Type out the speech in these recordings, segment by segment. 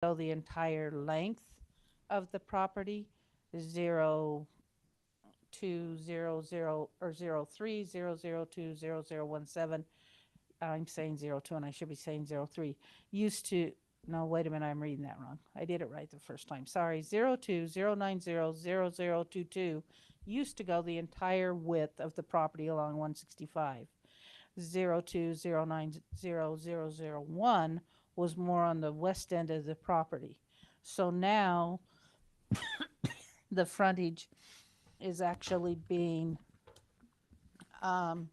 go the entire length of the property, 0200 or 0300200017. I'm saying 02 and I should be saying 03. Used to, no, wait a minute, I'm reading that wrong. I did it right the first time. Sorry, 0209000022 used to go the entire width of the property along 165. 02090001 was more on the west end of the property. So now the frontage is actually being um,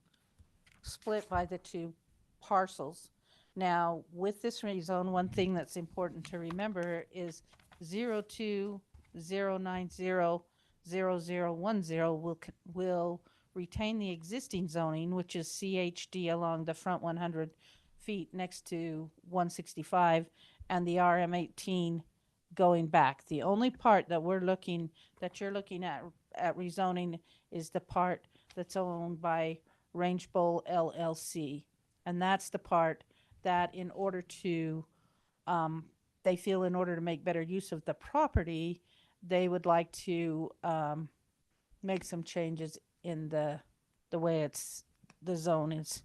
split by the two parcels. Now, with this rezone, one thing that's important to remember is 0209000010 will retain the existing zoning, which is CHD along the front 100 feet next to 165, and the RM18 going back. The only part that you're looking at rezoning is the part that's owned by Range Bowl LLC. And that's the part that in order to, um, they feel in order to make better use of the property, they would like to make some changes in the way the zone is.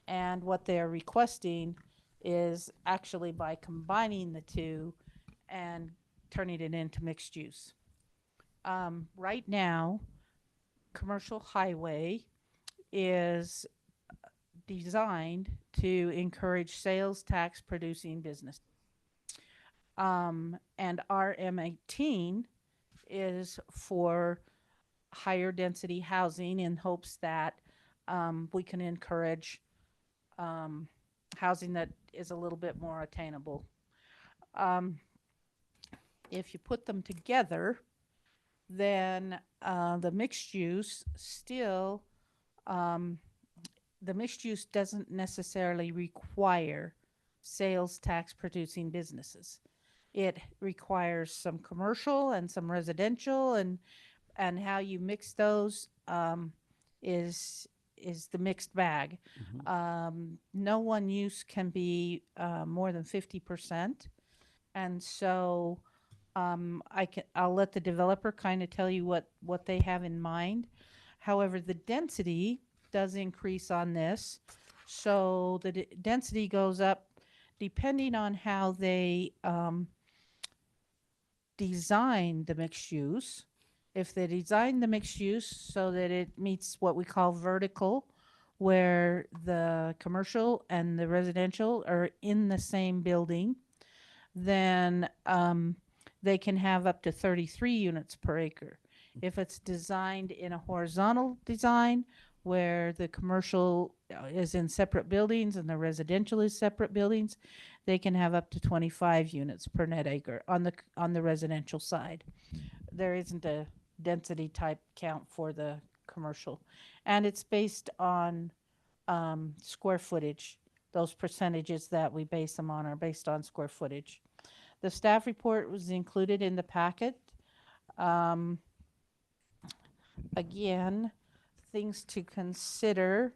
And what they're requesting is actually by combining the two and turning it into mixed use. Right now, commercial highway is designed to encourage sales tax producing business. And RM18 is for higher density housing in hopes that we can encourage um, housing that is a little bit more attainable. Um, if you put them together, then um, the mixed use doesn't necessarily require sales tax producing businesses. It requires some commercial and some residential, and how you mix those is is the mixed bag. Mhm. No one use can be more than 50%, and so I'll let the developer kind of tell you what they have in mind. However, the density does increase on this, so the density goes up depending on how they design the mixed use. If they design the mixed use so that it meets what we call vertical, where the commercial and the residential are in the same building, then they can have up to 33 units per acre. If it's designed in a horizontal design where the commercial is in separate buildings and the residential is separate buildings, they can have up to 25 units per net acre on the residential side. There isn't a density type count for the commercial, and it's based on square footage. Those percentages that we base them on are based on square footage. The staff report was included in the packet. Um, Again, things to consider.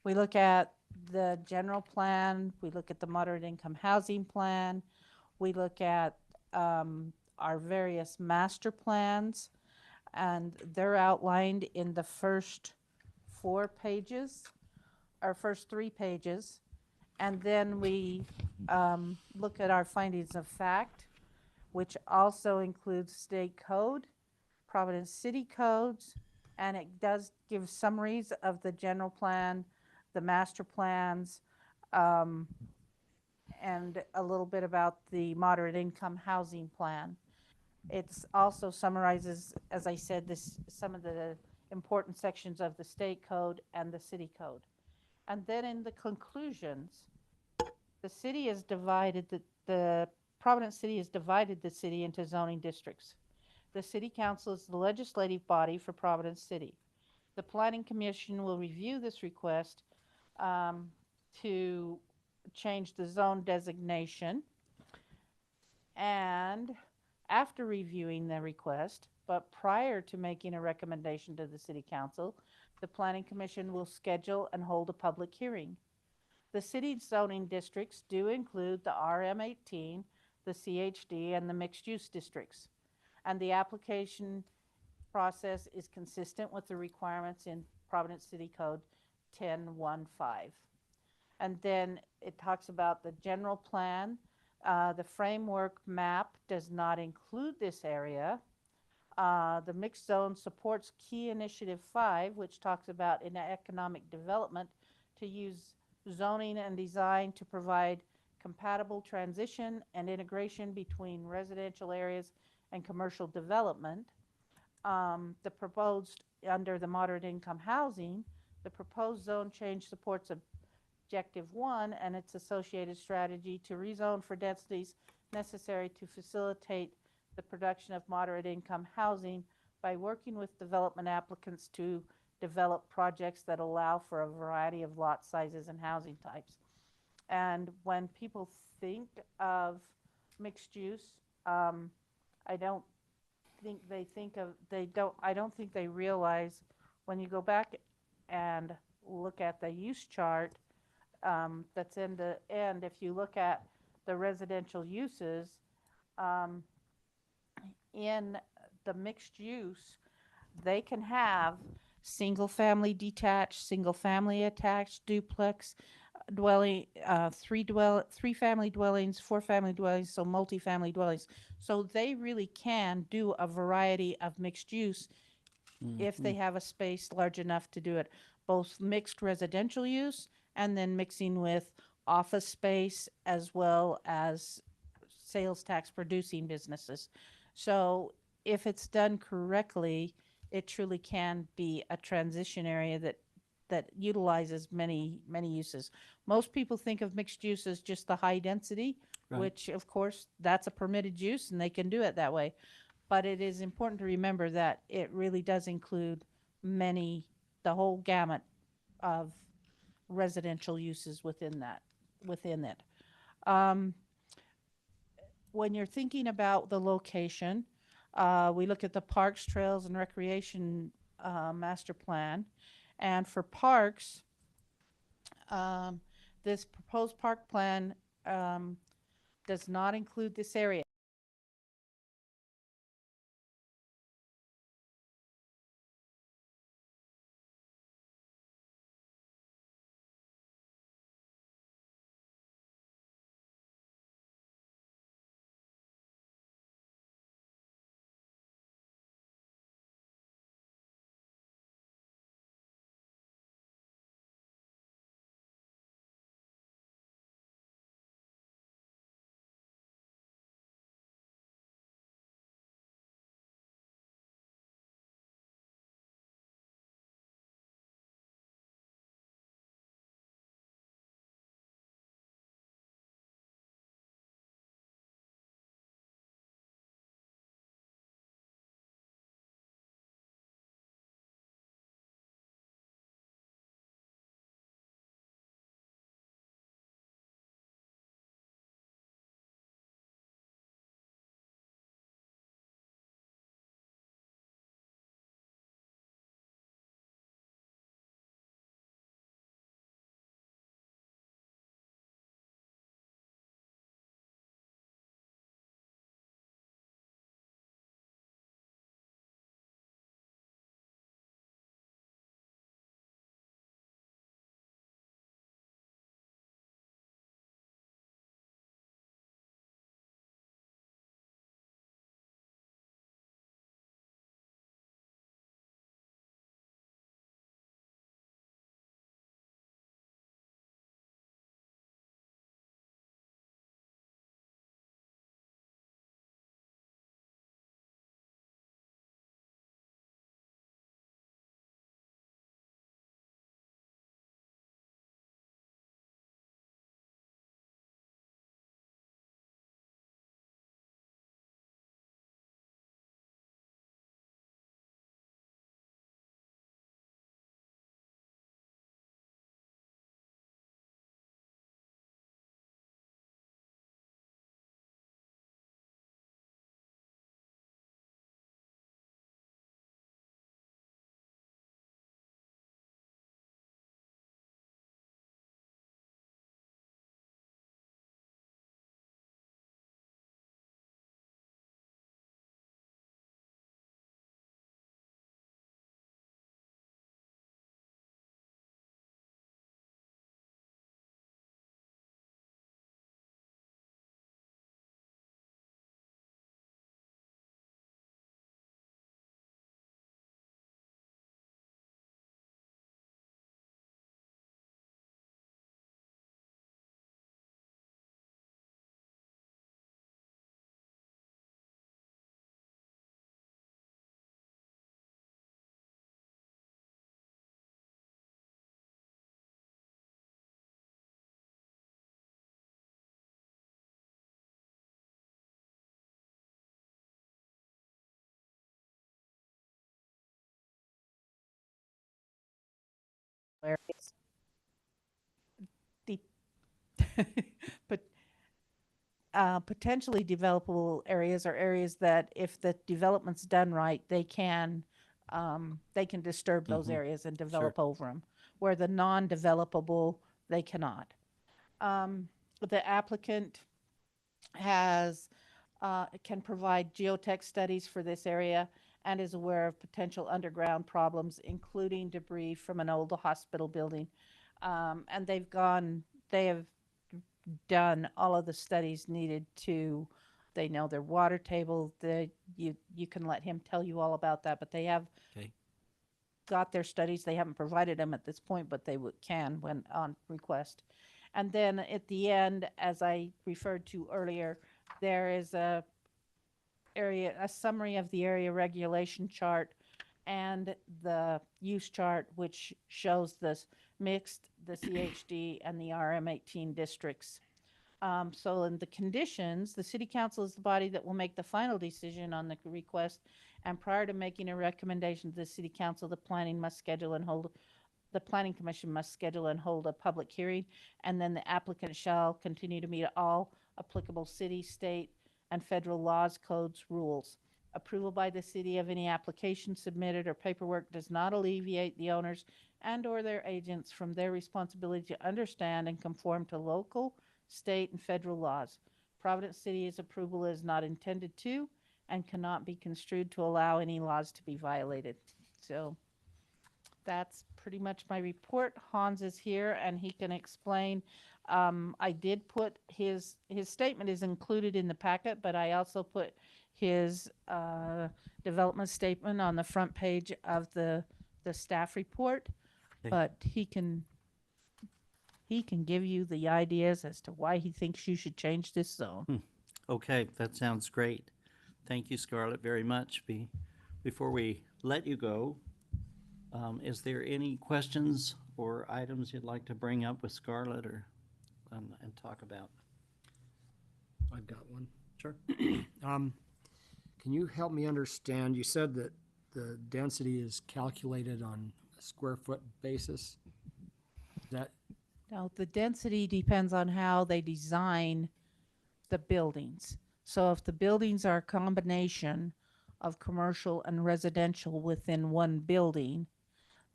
We look at the general plan, we look at the moderate income housing plan, we look at our various master plans, and they're outlined in the first 4 pages, or first 3 pages. And then we look at our findings of fact, which also includes state code, Providence City codes, and it does give summaries of the general plan, the master plans, um, and a little bit about the moderate income housing plan. It's also summarizes, as I said, some of the important sections of the state code and the city code. And then in the conclusions, the city is divided, the Providence City has divided the city into zoning districts. The city council is the legislative body for Providence City. The planning commission will review this request um, to change the zone designation. And after reviewing the request, but prior to making a recommendation to the city council, the planning commission will schedule and hold a public hearing. The city's zoning districts do include the RM18, the CHD, and the mixed-use districts. And the application process is consistent with the requirements in Providence City Code 1015. And then it talks about the general plan. The framework map does not include this area. The mixed zone supports key initiative 5, which talks about in economic development to use zoning and design to provide compatible transition and integration between residential areas and commercial development. The proposed, under the moderate income housing, the proposed zone change supports Objective 1 and its associated strategy to rezone for densities necessary to facilitate the production of moderate income housing by working with development applicants to develop projects that allow for a variety of lot sizes and housing types. And when people think of mixed use, I don't think they realize when you go back and look at the use chart that's in the end, if you look at the residential uses, in the mixed use, they can have single family detached, single family attached, duplex dwelling, three family dwellings, four family dwellings, so multi-family dwellings. So they really can do a variety of mixed use if they have a space large enough to do it, both mixed residential use and then mixing with office space as well as sales tax producing businesses. So if it's done correctly, it truly can be a transition area that utilizes many uses. Most people think of mixed use as just the high density, Right. which of course that's a permitted use and they can do it that way. But it is important to remember that it really does include the whole gamut of residential uses within it. When you're thinking about the location, we look at the Parks, Trails, and Recreation Master Plan. And for parks, this proposed park plan does not include this area. areas. The but potentially developable areas are areas that if the development's done right, they can disturb those areas and develop over them. Where the non-developable, they cannot. The applicant has can provide geotech studies for this area and is aware of potential underground problems, including debris from an old hospital building. And they have done all of the studies needed to, they know their water table, you can let him tell you all about that, but they have Okay. got their studies. They haven't provided them at this point, but they can when on request. And then at the end, as I referred to earlier, there is a summary of the area regulation chart and the use chart, which shows this mixed, the CHD, and the RM18 districts. So in the conditions, the city council is the body that will make the final decision on the request. And prior to making a recommendation to the city council, the planning commission must schedule and hold a public hearing. And then the applicant shall continue to meet all applicable city, state, and federal laws, codes, rules. Approval by the city of any application submitted or paperwork does not alleviate the owners and or their agents from their responsibility to understand and conform to local, state, and federal laws. Providence City's approval is not intended to and cannot be construed to allow any laws to be violated. So that's pretty much my report. Hans is here and he can explain. I did put his statement is included in the packet, but I also put his development statement on the front page of the staff report. Okay. But he can give you the ideas as to why he thinks you should change this zone. Okay, that sounds great. Thank you, Scarlett, very much. Before we let you go, is there any questions or items you'd like to bring up with Scarlett or and talk about? I've got one. Sure. Can you help me understand? You said that the density is calculated on a square foot basis. That Now, the density depends on how they design the buildings. So if the buildings are a combination of commercial and residential within one building,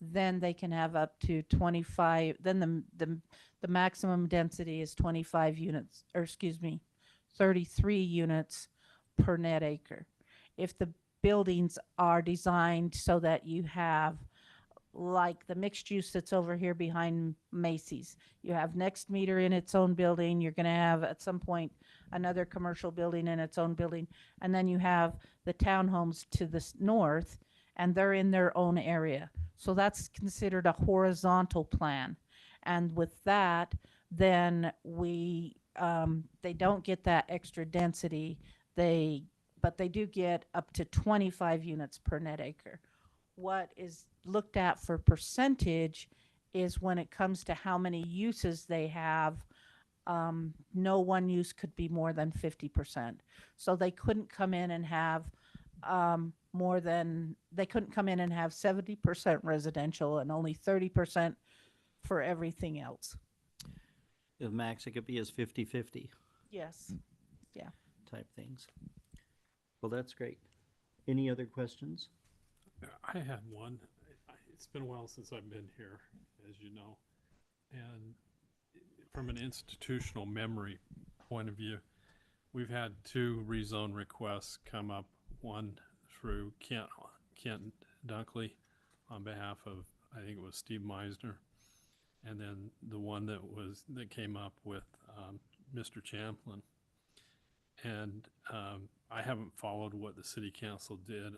then they can have up to 25, then the maximum density is 25 units, or excuse me, 33 units per net acre. If the buildings are designed so that you have, like the mixed use that's over here behind Macy's, you have Next Meter in its own building, you're going to have at some point another commercial building in its own building, and then you have the townhomes to the north, and they're in their own area. So that's considered a horizontal plan. And with that, then they don't get that extra density. But they do get up to 25 units per net acre. What is looked at for percentage is when it comes to how many uses they have, no one use could be more than 50%. So they couldn't come in and have they couldn't come in and have 70% residential and only 30% for everything else. The max it could be is 50-50 Yes. type things. Well, that's great. Any other questions? I had one. It's been a while since I've been here, as you know. And from an institutional memory point of view, we've had 2 rezone requests come up, one through Kent Dunkley on behalf of, I think it was Steve Meisner, and then the one that came up with Mr. Champlin. And I haven't followed what the city council did.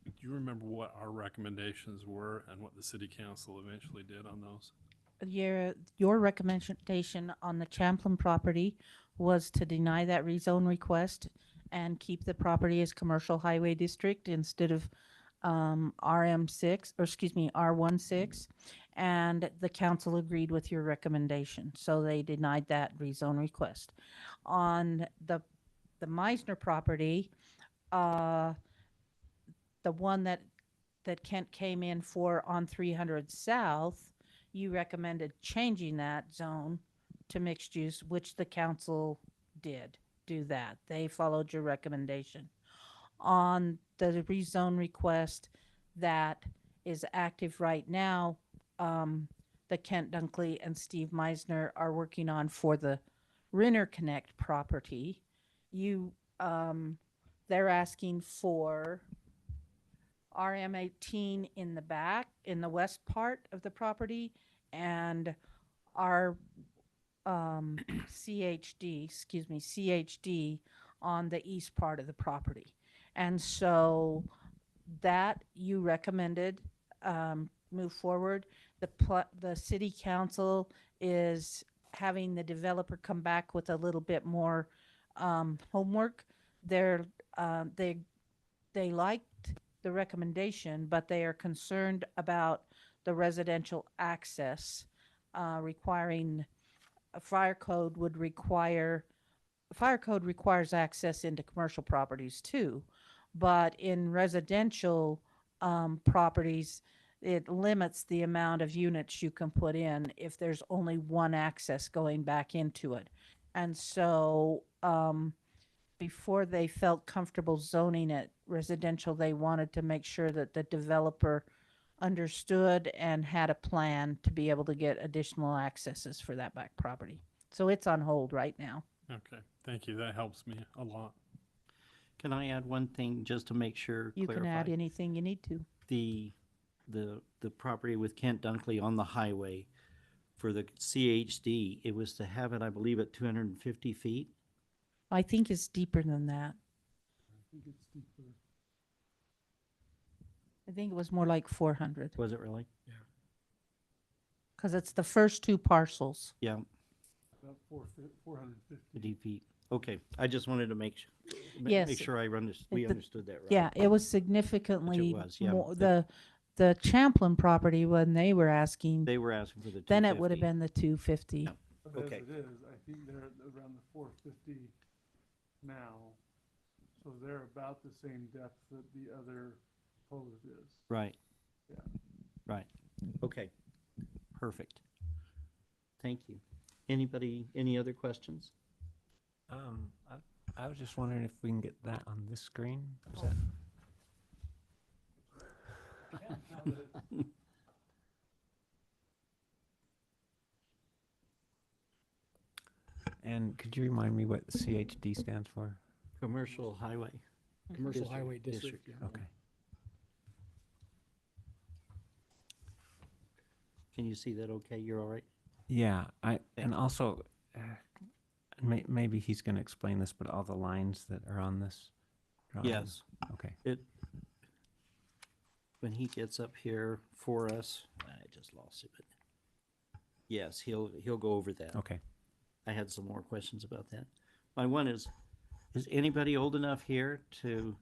Do you remember what our recommendations were and what the city council eventually did on those? Your recommendation on the Champlin property was to deny that rezone request and keep the property as commercial highway district instead of RM6, or excuse me, R16. And the council agreed with your recommendation. So they denied that rezone request. On the Meisner property, the one that Kent came in for on 300 South, you recommended changing that zone to mixed use, which the council did do that. They followed your recommendation. On the rezone request that is active right now, the Kent Dunkley and Steve Meisner are working on for the Renner Connect property. They're asking for RM18 in the back, in the west part of the property, and our CHD on the east part of the property. And so that you recommended move forward. The city council is having the developer come back with a little bit more homework. They liked the recommendation, but they are concerned about the residential access requiring a fire code requires access into commercial properties too. But in residential properties, it limits the amount of units you can put in if there's only one access going back into it. And so before they felt comfortable zoning it residential, they wanted to make sure that the developer understood and had a plan to be able to get additional accesses for that back property. So it's on hold right now. Okay, thank you. That helps me a lot. Can I add one thing just to make sure, You can add clarify? anything you need to. The property with Kent Dunkley on the highway for the CHD, it was to have it, I believe, at 250 feet. I think it's deeper than that. I think it was more like 400 Was it really? because it's the first two parcels. Yeah, About 450. 50 feet. Okay, I just wanted to make Yes. sure we The- understood that right. Yeah, it was significantly was, yeah. more. The Champlin property, when they were asking, They were asking for the 250. then it would have been the 250. Yeah. But Okay. as it is, I think they're around the 450 now. So they're about the same depth that the other proposed is. Right. Yeah. Right. Okay. Perfect. Thank you. Anybody, any other questions? I was just wondering if we can get that on this screen. Is that- And could you remind me what CHD stands for? Commercial highway. Commercial District, Highway district. District. yeah. Okay. Can you see that okay? You're all right? Yeah, and also, maybe he's going to explain this, but all the lines that are on this drawing? Yes. Okay. When he gets up here for us, I just lost it, but yes, he'll go over that. Okay. I had some more questions about that. My one is anybody old enough here to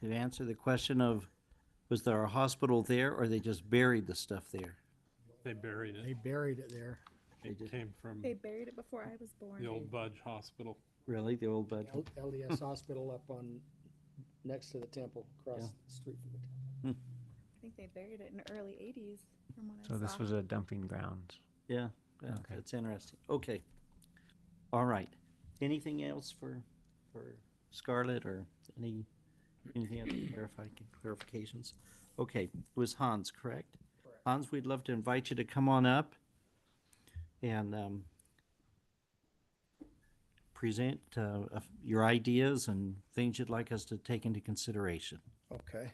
answer the question of, was there a hospital there or they just buried the stuff there? They buried They it. buried it there. It did. came from They buried it before I was born. the old Budge Hospital. Really? The old bud? LDS Hospital up on, next to the temple, across Yeah. the street from the temple. I think they buried it in the early 80s from what I So saw. this was a dumping grounds. Yeah, yeah, Okay. that's interesting. Okay. All right. Anything else for Scarlett or anything else to clarify, clarifications? Okay, it was Hans, correct? Hans, we'd love to invite you to come on up and present your ideas and things you'd like us to take into consideration. Okay.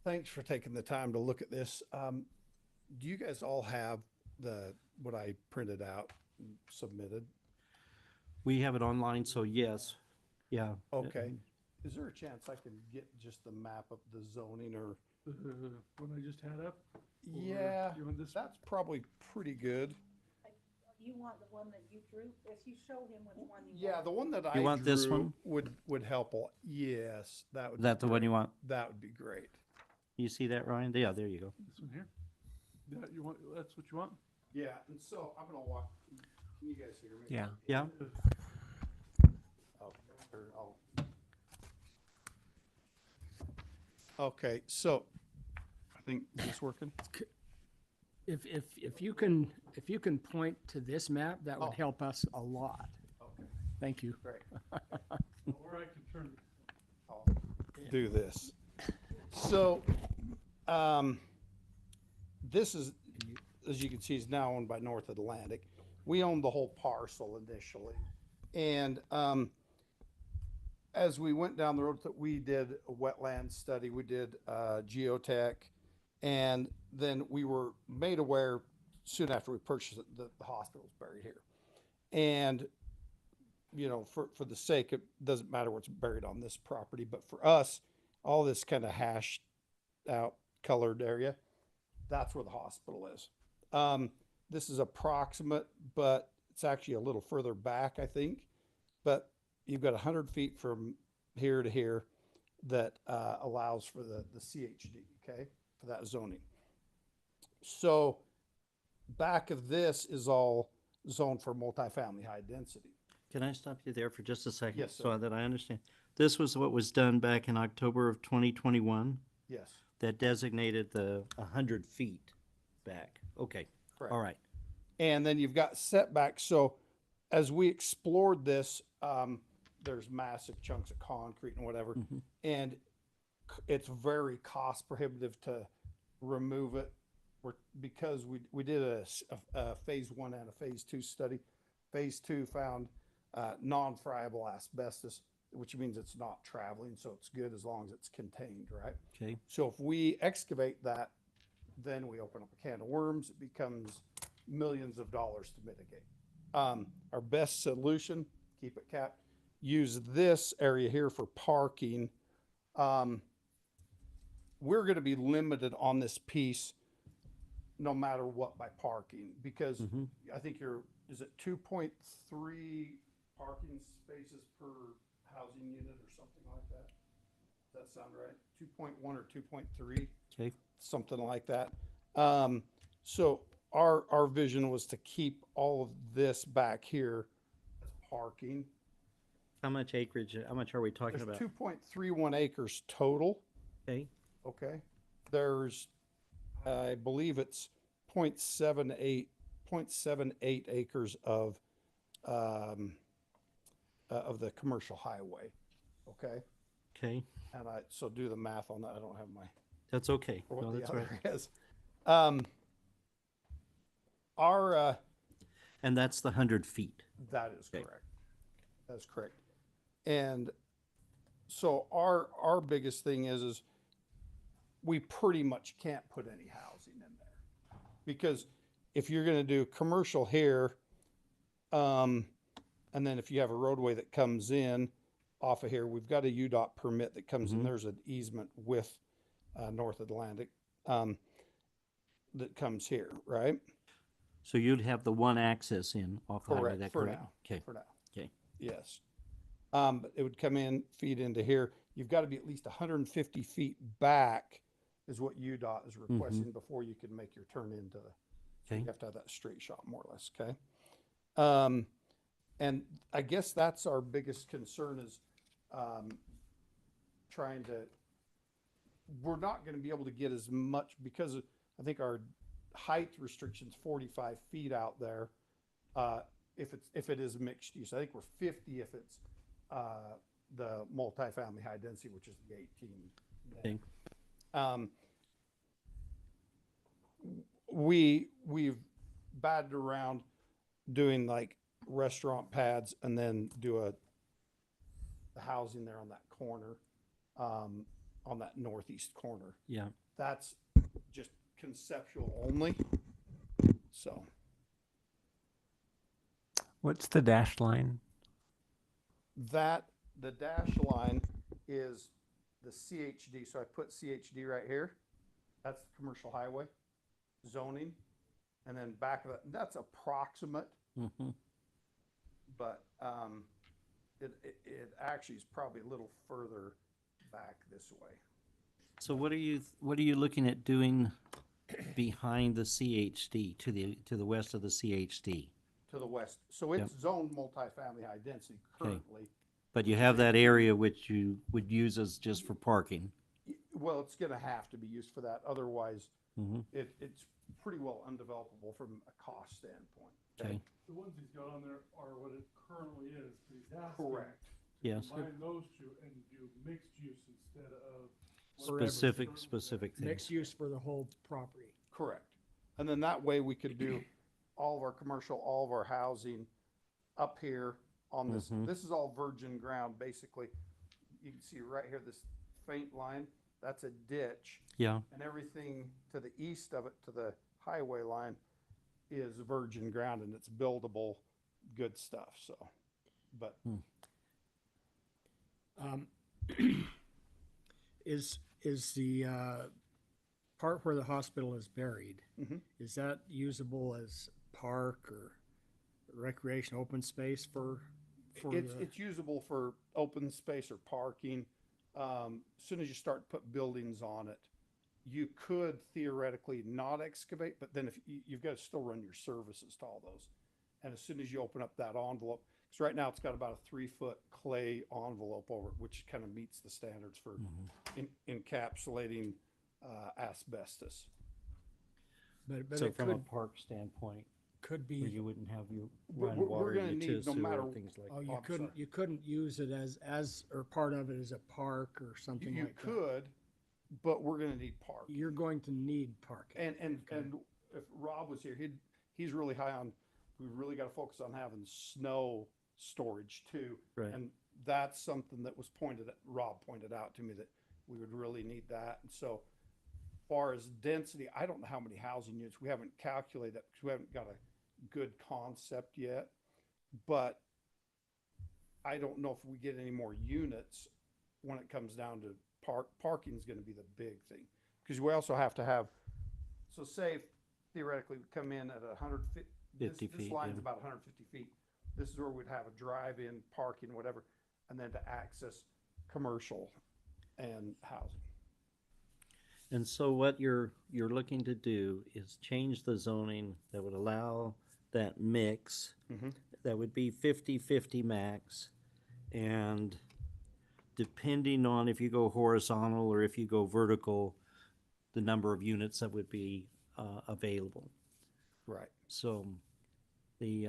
Thanks for taking the time to look at this. Do you guys all have what I printed out and submitted? We have it online, so yes, yeah. Okay. Is there a chance I can get just the map of the zoning or? The one I just had up? Or Yeah, you want this? that's probably pretty good. You want the one that you drew? If you show him which one Yeah, the one that I You want this drew one? would help. Yes, that would. Is that be the one great. you want? That would be great. You see that, Ryan? Yeah, there you go. This one here? That you want, that's what you want? Yeah, and so I'm gonna walk, can you guys hear me? Yeah. Yeah? Okay, so, I think, is this working? If you can point to this map, that would Oh. help us a lot. Okay, Thank you. great. Or I could turn, I'll do this. So, this is, as you can see, is now owned by North Atlantic. We owned the whole parcel initially. And, as we went down the road, that we did a wetland study, we did, geotech. And then we were made aware soon after we purchased it, that the hospital's buried here. And, you know, for the sake, it doesn't matter what's buried on this property, but for us, all this kind of hashed out colored area, that's where the hospital is. This is approximate, but it's actually a little further back, I think. But you've got 100 feet from here to here that allows for the CHD, okay, for that zoning. So back of this is all zoned for multifamily high density. Can I stop you there for just a second? Yes, sir. So that I understand. This was what was done back in October of 2021 Yes, that designated the 100 feet back. Okay, correct. all right. And then you've got setbacks. So as we explored this, there's massive chunks of concrete and whatever. Mhm. And it's very cost prohibitive to remove it. Because we did a phase 1 and a phase 2 study. Phase 2 found non-friable asbestos, which means it's not traveling, so it's good as long as it's contained, right? Okay, So if we excavate that, then we open up a can of worms. It becomes millions of dollars to mitigate. Our best solution, keep it capped, use this area here for parking. We're going to be limited on this piece no matter what by parking, because Mhm. I think is it 2.3 parking spaces per housing unit or something like that? Does that sound right? 2.1 or 2.3? okay. Something like that. So our vision was to keep all of this back here as parking. How much acreage, how much are we talking There's about? 2.31 acres total, Okay, okay? There's, I believe it's 0.78 acres of the commercial highway, okay? okay. And so do the math on that. I don't have my, That's okay. or No, what the that's right. other is. Our, And that's the 100 feet. that is Okay. correct. That's correct. And so our biggest thing is we pretty much can't put any housing in there. Because if you're gonna do commercial here, and then if you have a roadway that comes in off of here, we've got a UDOT permit that comes in, Mhm. there's an easement with, North Atlantic, that comes here, right? So you'd have the one access in off the highway, Correct, is that for correct? now, Okay, for now. okay. Yes. But it would come in, feed into here. You've got to be at least 150 feet back is what UDOT is requesting before you can make your turn into the, so you Okay. have to have that straight shot more or less, okay? And I guess that's our biggest concern is, trying to, we're not going to be able to get as much because I think our height restriction's 45 feet out there. If it is mixed use, I think we're 50 if it's the multifamily high density, which is the 18. Okay. We've batted around doing like restaurant pads and then do the housing there on that corner, on that northeast corner. Yeah. That's just conceptual only. So What's the dashed line? the dash line is the CHD. So I put CHD right here. That's the commercial highway zoning. And then back of it, that's approximate, Mhm. but it actually is probably a little further back this way. So what are you looking at doing behind the CHD, to the west of the CHD? To the west. So it's zoned multifamily high density currently. But you have that area which you would use as just for parking. Well, it's gonna have to be used for that. Otherwise, Mhm. it's pretty well undevelopable from a cost standpoint. Okay, The ones he's got on there are what it currently is, but he's asking. Correct. yes, Combine those two and do mixed use instead of. For everything. specific Mixed things. use for the whole property. Correct. And then that way we could do all of our commercial, all of our housing up here on this. Mhm. This is all virgin ground, basically. You can see right here, this faint line, that's a ditch. Yeah, And everything to the east of it, to the highway line, is virgin ground and it's buildable, good stuff, so. But Is the part where the hospital is buried, Mhm. is that usable as park or recreation open space for it's usable for open space or parking. As soon as you start to put buildings on it, you could theoretically not excavate, but then if you've got to still run your services to all those. And as soon as you open up that envelope, because right now it's got about a 3-foot clay envelope over it, which kind of meets the standards for encapsulating asbestos. but so it from a could, park standpoint, could where be, you wouldn't have your But run we're water, gonna need, utilities, no matter, sewer, things like oh, that. you I'm couldn't, sorry. you couldn't use it as or part of it as a park or something you like that. could, but we're gonna need parking. You're going to need parking. And Okay. if Rob was here, he's really high on, we really gotta focus on having snow storage too. Right. And that's something that was Rob pointed out to me that we would really need that. And so far as density, I don't know how many housing units, we haven't calculated that because we haven't got a good concept yet. But I don't know if we get any more units when it comes down to parking is gonna be the big thing. Because we also have to have, so say theoretically we come in at 50 this feet, line's yeah. about 150 feet. This is where we'd have a drive-in, parking, whatever, and then to access commercial and housing. And so what you're looking to do is change the zoning that would allow that mix. Mhm. That would be 50-50 max. And depending on if you go horizontal or if you go vertical, the number of units that would be available. Right. So the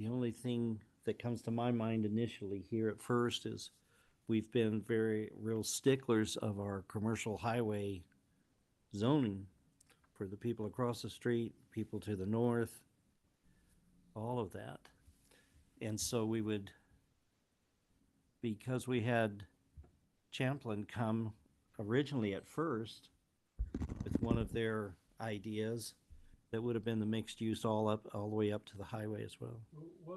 only thing that comes to my mind initially here at first is we've been very real sticklers of our commercial highway zoning for the people across the street, people to the north, all of that. And so we would, because we had Champlin come originally at first with one of their ideas, that would have been the mixed use all the way up to the highway as well.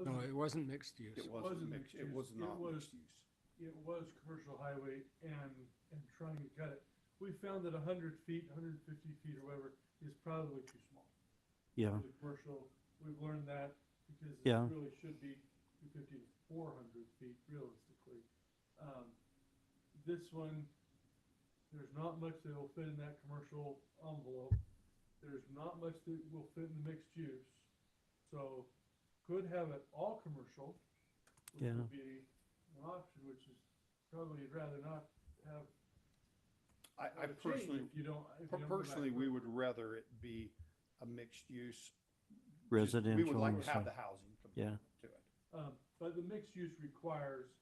No, it wasn't mixed use. It wasn't mixed, it was not mixed use. It was commercial highway and trying to cut it. We found that 100 feet, 150 feet or whatever is probably too small. Yeah, For the commercial, we've learned that because Yeah. it really should be 250 to 400 feet realistically. This one, there's not much that will fit in that commercial envelope. There's not much that will fit in the mixed use. So could have it all commercial, which Yeah. would be an option, which is probably you'd rather not have. I have a change personally, if you don't. If you don't go back personally, to we it. would rather it be a mixed use. residential. We would like to also. have the housing Yeah. component to it. But the mixed use requires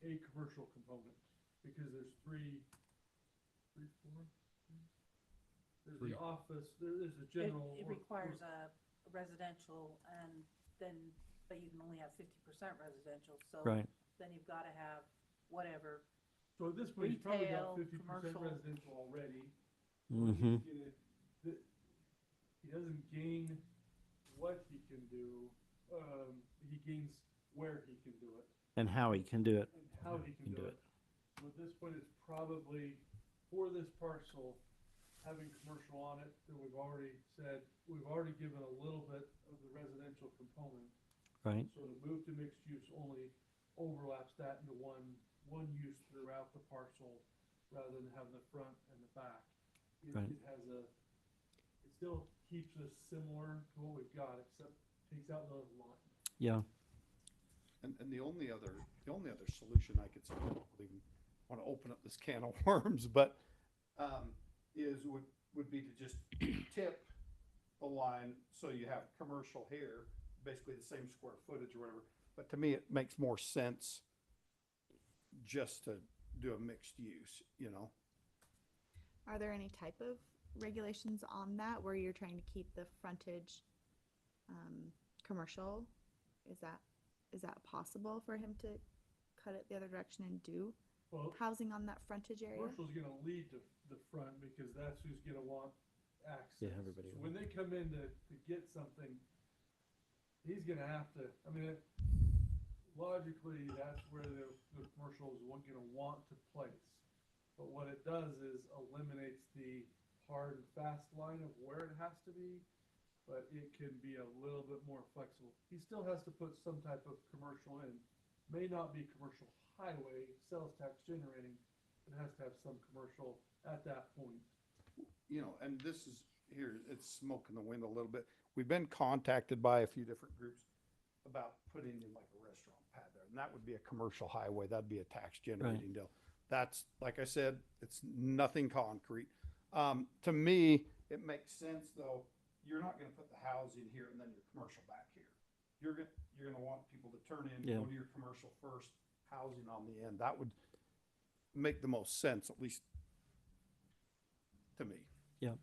a commercial component, because there's four? There's Three. the office, there's the It, general. it requires a residential and then, but you can only have 50% residential, so Right, then you've gotta have whatever. So at this point, he's probably got Retail, 50% commercial. residential already. mm-hmm, He doesn't gain what he can do, he gains where he can do it and how he can do it. and how he can do it. So at this point, it's probably for this parcel, having commercial on it, that we've already said, we've already given a little bit of the residential component. Right, So to move to mixed use only overlaps that into one use throughout the parcel, rather than having the front and the back. Right. It has it still keeps us similar to what we've got, except takes out those lines. yeah, And the only other solution I could see, I don't even want to open up this can of worms, but, is would be to just tip the line so you have commercial here, basically the same square footage or whatever. But to me, it makes more sense just to do a mixed use, you know? Are there any type of regulations on that where you're trying to keep the frontage commercial? Is that possible for him to cut it the other direction and do Well, housing on that frontage area? commercial's gonna lead to the front because that's who's gonna want access. Yeah, everybody So when they come in to get something, he's gonna have to, I mean, logically, that's where the commercial is gonna want to place. But what it does is eliminates the hard and fast line of where it has to be, but it can be a little bit more flexible. He still has to put some type of commercial in. May not be commercial highway, sales tax generating, it has to have some commercial at that point. You know, and this is, here, it's smoke in the wind a little bit. We've been contacted by a few different groups about putting in like a restaurant pad there, and that would be a commercial highway, that'd be a tax generating deal. That's, like I said, it's nothing concrete. To me, it makes sense though, you're not gonna put the housing here and then your commercial back here. You're gonna want people to turn in, Yeah. go to your commercial first, housing on the end. That would make the most sense, at least to me. Yep.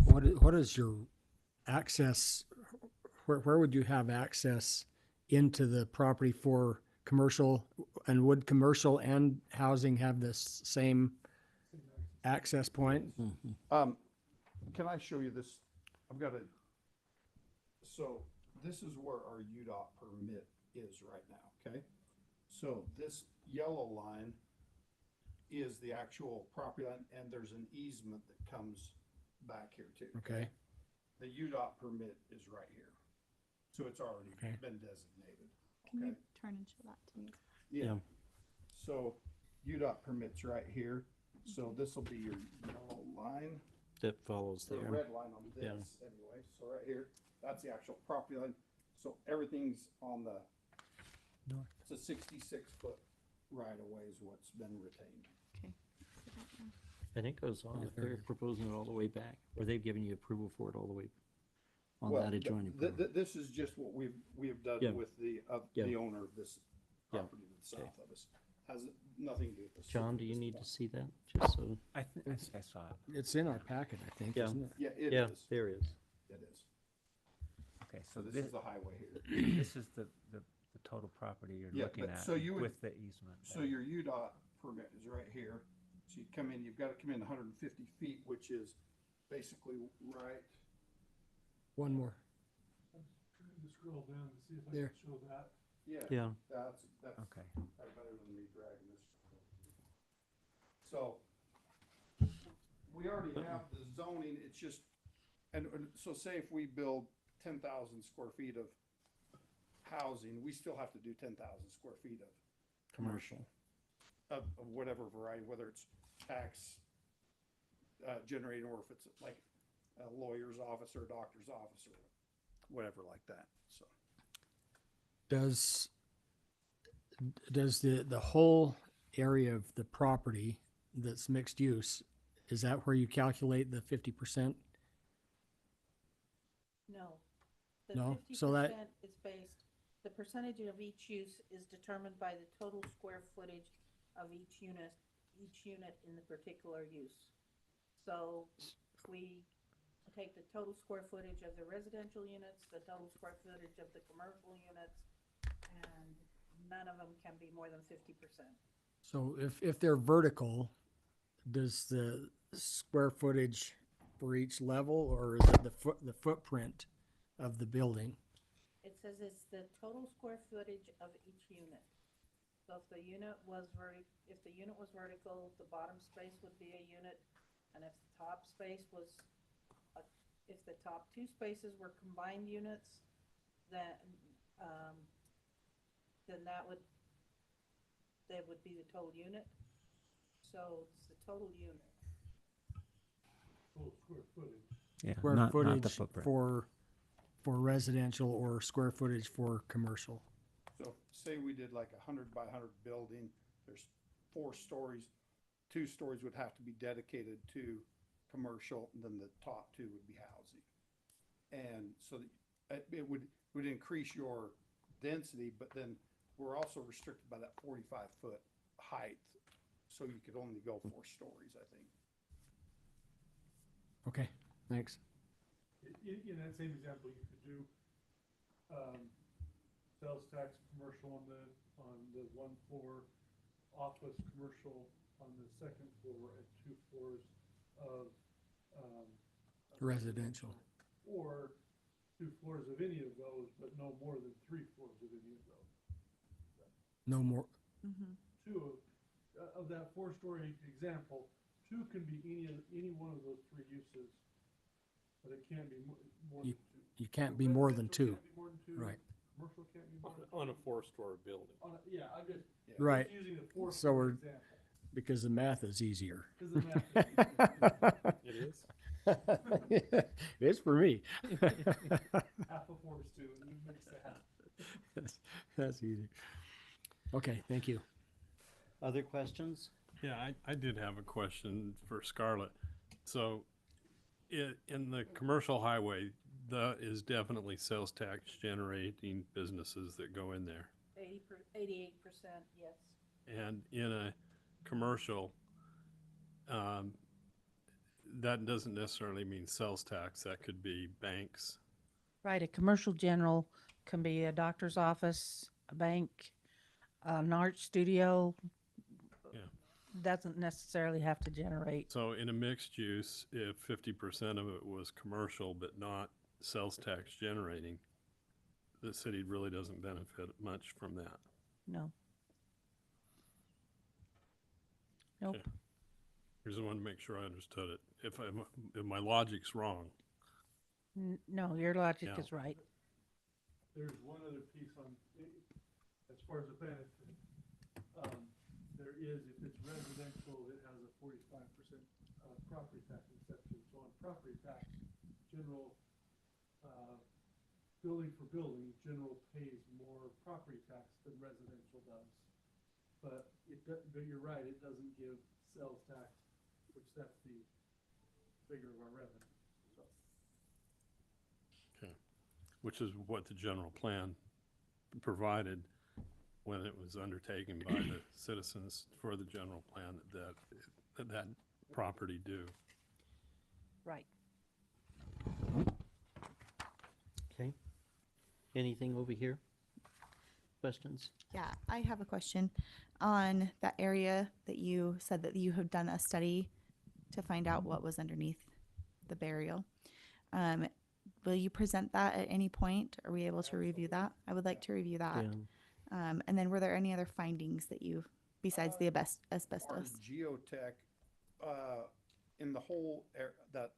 What is your access, where would you have access into the property for commercial? And would commercial and housing have this same access point? Can I show you this? I've got so this is where our UDOT permit is right now, okay? So this yellow line is the actual property line, and there's an easement that comes back here too. Okay, The UDOT permit is right here. So it's already Okay. been designated. Can you Okay. turn and show that to me? Yeah. So UDOT permit's right here. So this will be your yellow line. That follows The there. red line on this Yeah. anyway, so right here, that's the actual property line. So everything's on the, North. it's a 66-foot right of way is what's been retained. Okay. So that one. And it goes on, Yeah, if they're proposing it all the way back, or they've given you approval for it all the way on Well, that adjoining. property. This is just what we have done Yeah. with the Yeah. owner of this Yeah. property to the south of us. Has nothing to do with this. John, do you need to see that? Just so, I think I saw it. it's in our packet, I think, Yeah. isn't it? Yeah, it yeah, is. there is. It is. Okay, So so this this, is the highway here. this is the total property you're Yeah, looking but at so you would- with the easement. So there. your UDOT permit is right here. So you come in, you've got to come in 150 feet, which is basically right. One more. Trying to scroll down to see if I There. can show that. Yeah. Yeah, That's Okay. better than me dragging this. So we already have the zoning, it's just, and so say if we build 10,000 square feet of housing, we still have to do 10,000 square feet of commercial. of whatever variety, whether it's tax generating or if it's like a lawyer's office or a doctor's office or whatever like that, so. Does the whole area of the property that's mixed use, is that where you calculate the 50%? No. The No? fifty So that- percent is based, the percentage of each use is determined by the total square footage of each unit in the particular use. So we take the total square footage of the residential units, the total square footage of the commercial units, and none of them can be more than 50%. So if they're vertical, does the square footage for each level, or is it the footprint of the building? It says it's the total square footage of each unit. So if the unit was vertical, the bottom space would be a unit, and if the top space was, if the top two spaces were combined units, then that would be the total unit. So it's the total unit. Total square footage. Yeah, Square not the footage footprint. for residential or square footage for commercial? So say we did like 100 by 100 building, there's 4 stories, 2 stories would have to be dedicated to commercial, and then the top 2 would be housing. And so it would increase your density, but then we're also restricted by that 45-foot height. So you could only go 4 stories, I think. Okay, thanks. In that same example, you could do, sales tax commercial on the 1 floor, office commercial on the 2nd floor, and 2 floors of, Residential. or 2 floors of any of those, but no more than 3 floors of any of those. No more, Mm-hmm. 2 of that 4-story example, 2 can be any one of those 3 uses, but it can't be more than 2. you can't be more than Residential 2. can't be more than 2. Right. Commercial can't be more than 2. On a 4-story building. Yeah, I'm just Right, using the 4 So we're- example. because the math is easier. 'Cause the math is It is? It is for me. half of 4 is 2, and you mix the half. That's easy. Okay, thank you. Other questions? Yeah, I did have a question for Scarlett. So in the commercial highway, that is definitely sales tax generating businesses that go in there. 88%, yes. And in a commercial, that doesn't necessarily mean sales tax. That could be banks. Right, a commercial general can be a doctor's office, a bank, an art studio. Yeah. Doesn't necessarily have to generate. So in a mixed use, if 50% of it was commercial but not sales tax generating, the city really doesn't benefit much from that. No. Nope. Okay. I just wanted to make sure I understood it. If my logic's wrong, No, your logic Yeah. is right. There's one other piece on, as far as the benefit, there is, if it's residential, it has a 45% property tax exception. So on property tax, general, building for building, general pays more property tax than residential does. But but you're right, it doesn't give sales tax, which that's the figure of our revenue, so. which is what the general plan provided when it was undertaken by the citizens for the general plan that property due. Right. Okay. Anything over here? Questions? Yeah, I have a question on that area that you said that you have done a study to find out what was underneath the burial. Will you present that at any point? Are we able to review that? I would like to review that. Yeah. And then were there any other findings that you, besides the Our asbestos? geotech, in the whole that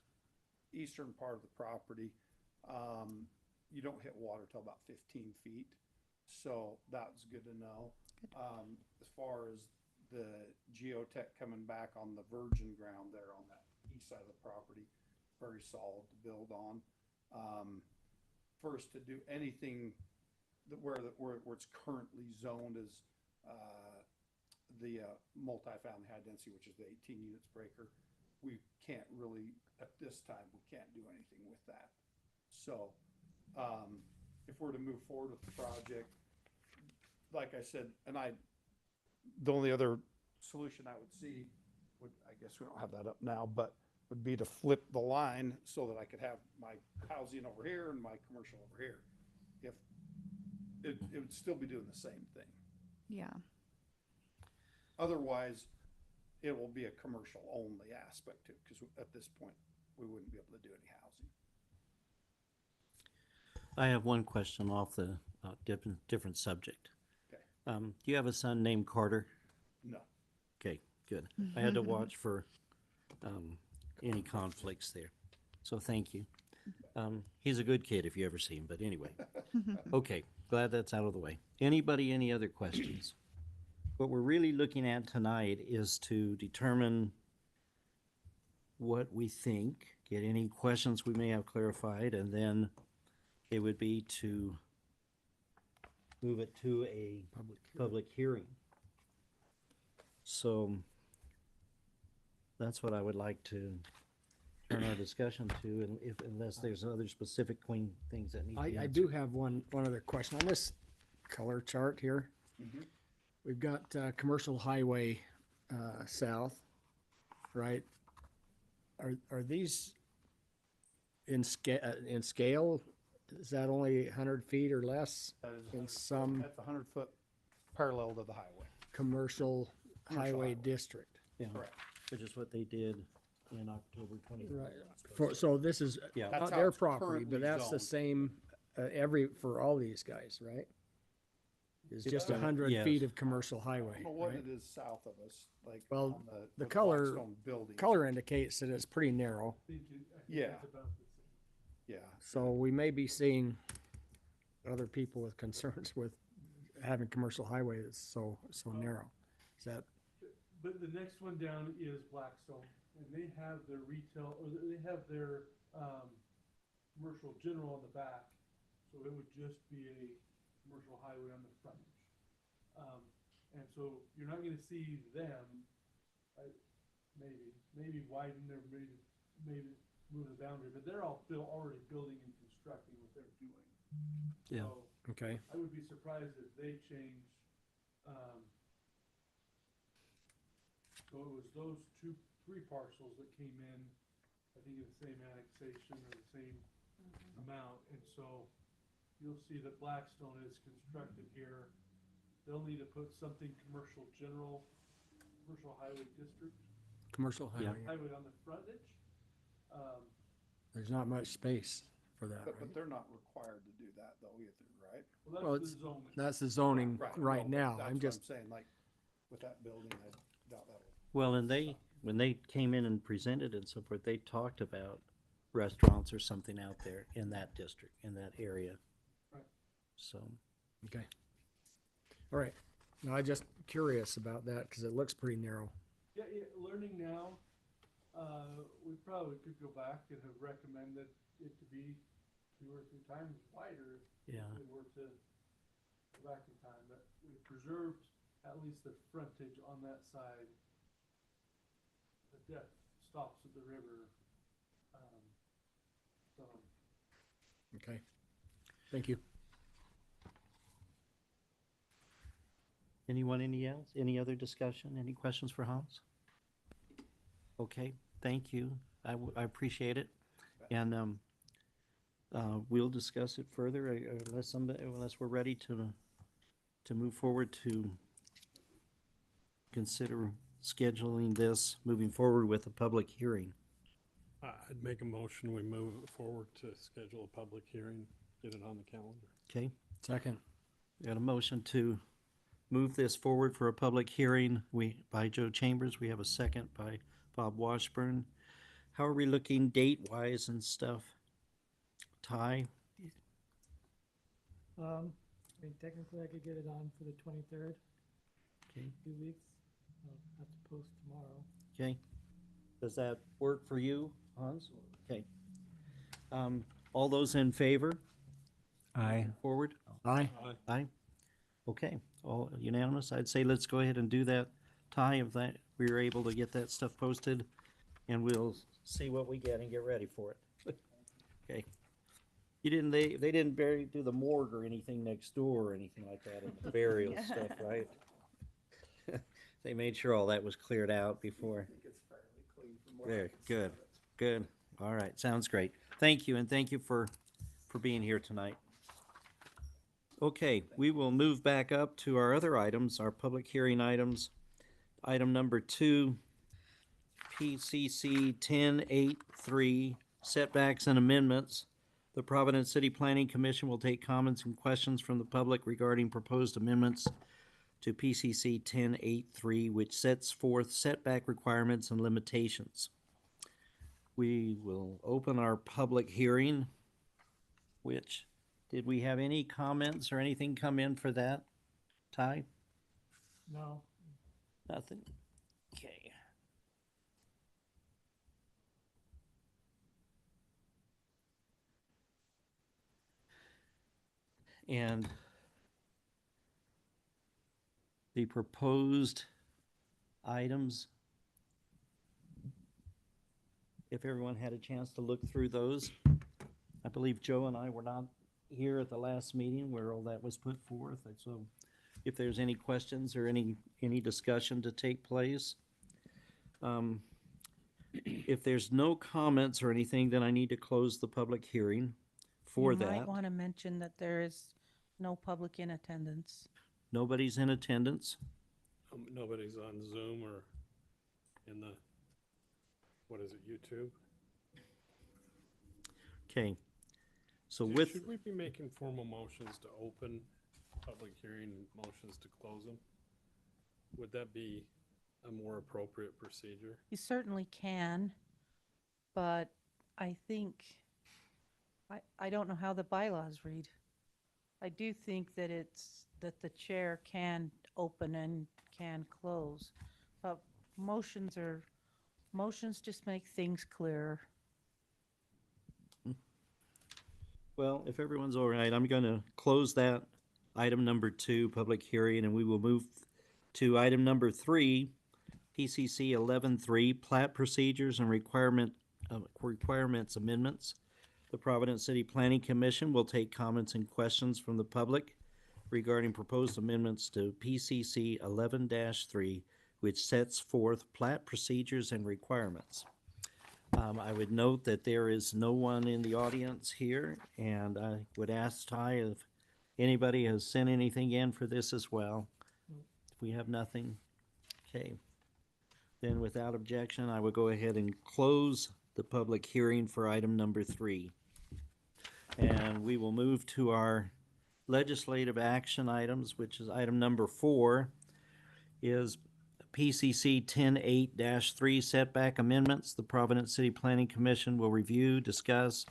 eastern part of the property, you don't hit water till about 15 feet. So that's good to know. As far as the geotech coming back on the virgin ground there on that east side of the property, very solid to build on. First, to do anything where it's currently zoned as the multifamily high density, which is the 18 units breaker, we can't really, at this time, we can't do anything with that. So if we're to move forward with the project, like I said, the only other solution I would see would, I guess we don't have that up now, but would be to flip the line so that I could have my housing over here and my commercial over here. If it would still be doing the same thing. Yeah. Otherwise, it will be a commercial only aspect to it, because at this point, we wouldn't be able to do any housing. I have one question off the different subject. Okay. Do you have a son named Carter? No. Okay, good. I had to watch for any conflicts there. So thank you. He's a good kid if you ever see him, but anyway. Okay, glad that's out of the way. Anybody, any other questions? What we're really looking at tonight is to determine what we think, get any questions we may have clarified, and then it would be to move it to a public hearing. So That's what I would like to turn our discussion to, and if, unless there's other specific things that need to be I answered. do have one other question on this color chart here. We've got, commercial highway, south, right? Are these in scale? Is that only 100 feet or less That is in 100 some That's 100 foot parallel to the highway. commercial highway highway. district? Yeah, Correct. which is what they did in October 20. Right. So this is Yeah. That's not how their it's property, but currently that's the zoned. same, for all these guys, right? It's It's just gonna- 100 yes. feet of commercial I highway, don't know what right? it is south of us, like Well, on the the color- Blackstone buildings. Color indicates that it's pretty narrow, I think Yeah. that's about the same. Yeah. so we may be seeing other people with concerns with having commercial highway that's so narrow. Is that, But the next one down is Blackstone, and they have their retail, or they have their, commercial general on the back. So it would just be a commercial highway on the frontage. And so you're not gonna see them, maybe widen or maybe move the boundary, but they're all already building and constructing what they're doing. Yeah. So okay, I would be surprised if they change, so it was those three parcels that came in, I think in the same annexation or the same amount, and so you'll see that Blackstone is constructed here. They'll need to put something commercial general, commercial highway district, commercial Yeah. highway, highway on the frontage. there's not much space for that, But right? they're not required to do that though either, right? Well, Well, that's it's- the zoning. That's the zoning no, right but now, that's I'm what just, saying, like, with that building, I doubt that'll. Well, and when they came in and presented and so forth, they talked about restaurants or something out there in that district, in that area. Right. So, okay. All right, no, I'm just curious about that, because it looks pretty narrow. Yeah, learning now, we probably could go back and have recommended it to be 2 or 3 times wider yeah, if we were to go back in time, but we preserved at least the frontage on that side. The depth stops at the river, so. Okay, thank you. anyone, any other discussion, any questions for Hans? Okay, thank you, I appreciate it, and, we'll discuss it further, unless we're ready to move forward to consider scheduling this, moving forward with a public hearing. I'd make a motion, we move it forward to schedule a public hearing, get it on the calendar. Okay, Second, got a motion to move this forward for a public hearing, by Joe Chambers, we have a second by Bob Washburn. How are we looking date-wise and stuff? Ty? I mean, technically, I could get it on for the 23rd, Okay, 2 weeks. I'll have to post tomorrow. okay. Does that work for you, Hans? Okay. All those in favor, Aye. forward? aye, Aye. Okay, all unanimous. I'd say let's go ahead and do that. Ty, if that, we were able to get that stuff posted, and we'll see what we get and get ready for it. Okay. They didn't do the morgue or anything next door or anything like that, and the burial stuff, right? They made sure all that was cleared out before. I think it's fairly clean from what I There, can see good, of it. good. All right, sounds great. Thank you, and thank you for being here tonight. Okay, we will move back up to our other items, our public hearing items. Item number 2, PCC 1083, setbacks and amendments. The Providence City Planning Commission will take comments and questions from the public regarding proposed amendments to PCC 1083, which sets forth setback requirements and limitations. We will open our public hearing, which, did we have any comments or anything come in for that? Ty? No, Nothing? Okay. And the proposed items if everyone had a chance to look through those. I believe Joe and I were not here at the last meeting where all that was put forth, and so if there's any questions or any discussion to take place. If there's no comments or anything, then I need to close the public hearing for You that. might want to mention that there is no public in attendance. Nobody's in attendance. Nobody's on Zoom or in the, what is it, YouTube? Okay. So with, Should we be making formal motions to open public hearing and motions to close them? Would that be a more appropriate procedure? You certainly can, but I think, I don't know how the bylaws read. I do think that that the chair can open and can close, but motions just make things clearer. well, if everyone's all right, I'm going to close that item number 2, public hearing, and we will move to item number 3, PCC 11-3, plat procedures and requirements amendments. The Providence City Planning Commission will take comments and questions from the public regarding proposed amendments to PCC 11-3, which sets forth plat procedures and requirements. I would note that there is no one in the audience here, and I would ask Ty if anybody has sent anything in for this as well. If we have nothing, okay. Then without objection, I will go ahead and close the public hearing for item number 3. And we will move to our legislative action items, which is item number 4, is PCC 10-8-3 setback amendments. The Providence City Planning Commission will review, discuss,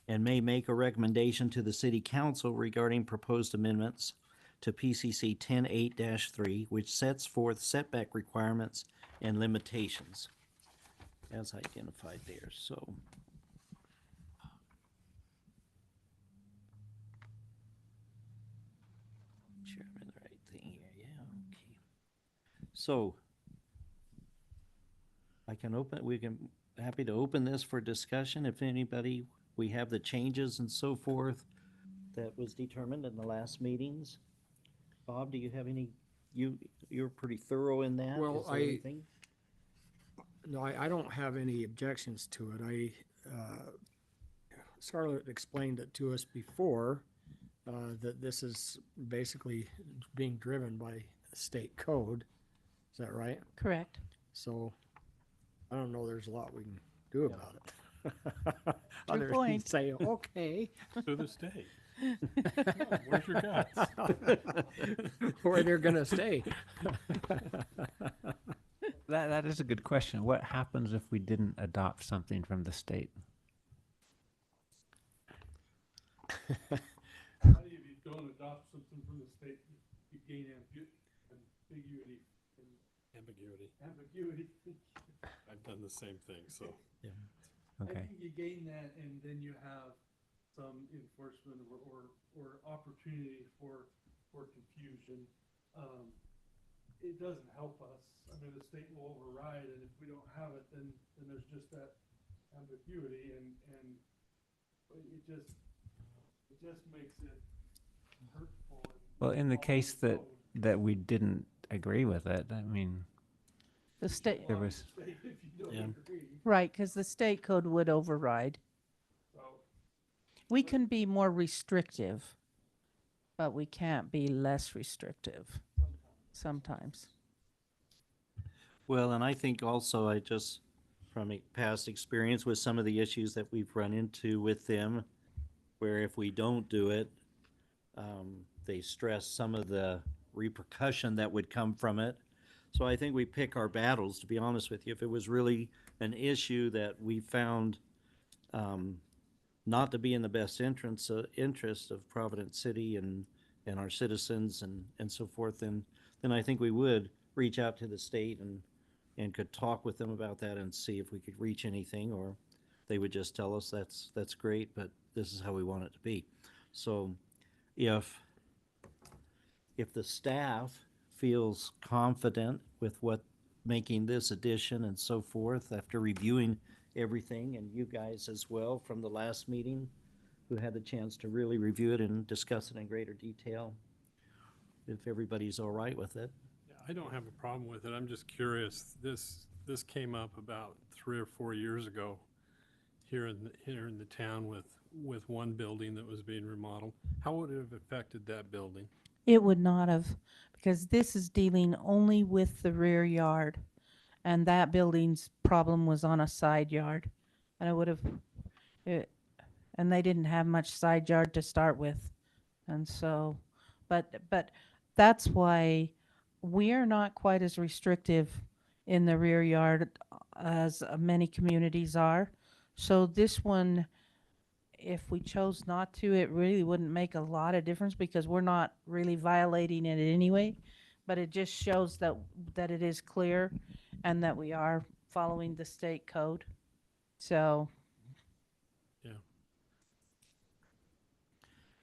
and may make a recommendation to the City Council regarding proposed amendments to PCC 10-8-3, which sets forth setback requirements and limitations as identified there. So sure I'm in the right thing here. Yeah, okay. So I can open, happy to open this for discussion if anybody, we have the changes and so forth that was determined in the last meetings. Bob, do you have any, you're pretty thorough in that? Well, Is there anything? No, I don't have any objections to it. Scarlett explained it to us before, that this is basically being driven by state code. Is that right? Correct. So I don't know, there's a lot we can do about it. Other than point. say, okay. To the state. Where's your guts? Where they're gonna stay. That is a good question. What happens if we didn't adopt something from the state? How do you, if you don't adopt something from the state, you gain ambiguity Ambiguity. ambiguity. I've done the same thing, so. I Okay. think you gain that, and then you have some enforcement or opportunity for confusion. It doesn't help us. I mean, the state will override, and if we don't have it, then there's just that ambiguity, and it just makes it hurtful. Well, in the case that we didn't agree with it, I mean, The state, there was, If you don't Yeah. agree, right, because the state code would override. so. We can be more restrictive, but we can't be less restrictive sometimes. Well, and I think also I just, from a past experience with some of the issues that we've run into with them, where if we don't do it, they stress some of the repercussion that would come from it. So I think we pick our battles, to be honest with you. If it was really an issue that we found not to be in the best interest of Providence City and our citizens and so forth, then I think we would reach out to the state and could talk with them about that and see if we could reach anything, or they would just tell us that's great, but this is how we want it to be. So if the staff feels confident with what making this addition and so forth after reviewing everything, and you guys as well from the last meeting, who had the chance to really review it and discuss it in greater detail, if everybody's all right with it. Yeah, I don't have a problem with it. I'm just curious. This came up about 3 or 4 years ago here in the town with one building that was being remodeled. How would it have affected that building? It would not have, because this is dealing only with the rear yard. And that building's problem was on a side yard. And it would have, and they didn't have much side yard to start with. And so, but that's why we're not quite as restrictive in the rear yard as many communities are. So this one, if we chose not to, it really wouldn't make a lot of difference because we're not really violating it anyway. But it just shows that it is clear and that we are following the state code. So,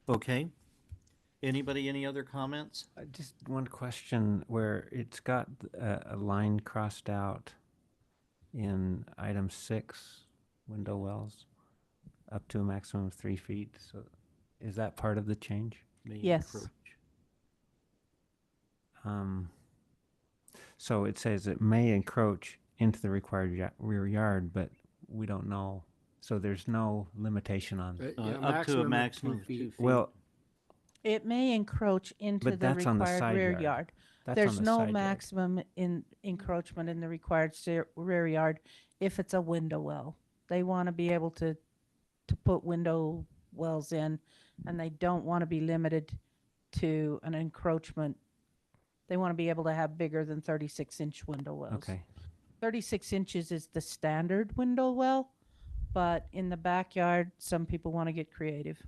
Okay. Anybody, any other comments? Just one question where it's got a line crossed out in item 6, window wells, up to a maximum of 3 feet. So is that part of the change? May Yes. encroach. So it says it may encroach into the required rear yard, but we don't know. So there's no limitation on. Up to a maximum of 2 feet. Well, it may encroach into But the that's on the required side rear yard. yard. that's There's on the no side yard. maximum in encroachment in the required rear yard if it's a window well. They want to be able to put window wells in, and they don't want to be limited to an encroachment. They want to be able to have bigger than 36-inch window wells. Okay. 36 inches is the standard window well, but in the backyard, some people want to get creative.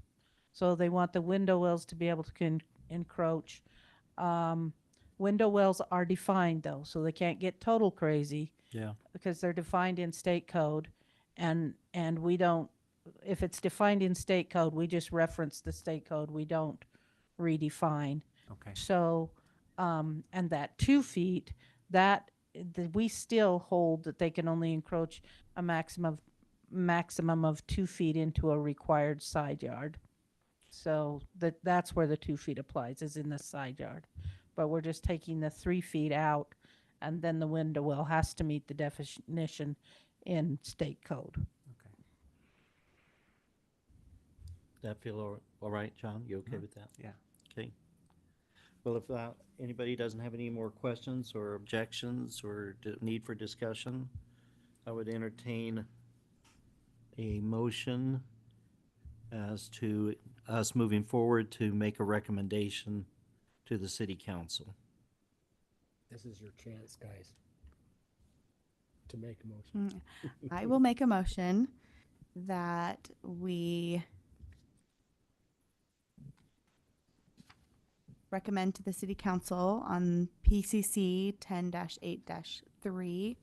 So they want the window wells to be able to encroach. Window wells are defined though, so they can't get total crazy Yeah. because they're defined in state code. And we don't, if it's defined in state code, we just reference the state code. We don't redefine. Okay. So, and that 2 feet, we still hold that they can only encroach a maximum of 2 feet into a required side yard. So that's where the 2 feet applies, is in the side yard. But we're just taking the 3 feet out, and then the window well has to meet the definition in state code. Okay. That feel all right, John? You okay with that? Yeah. Okay. Well, if anybody doesn't have any more questions or objections or need for discussion, I would entertain a motion as to us moving forward to make a recommendation to the city council. This is your chance, guys, to make a motion. I will make a motion that we recommend to the city council on PCC 10-8-3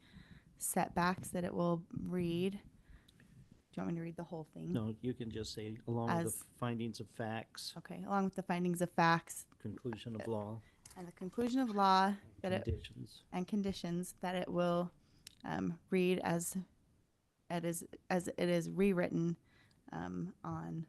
setbacks that it will read. Do you want me to read the whole thing? No, you can just say along with As- the findings of facts, Okay, along with the findings of facts conclusion of law, and the conclusion of law that it conditions. and conditions that it will read as it is rewritten on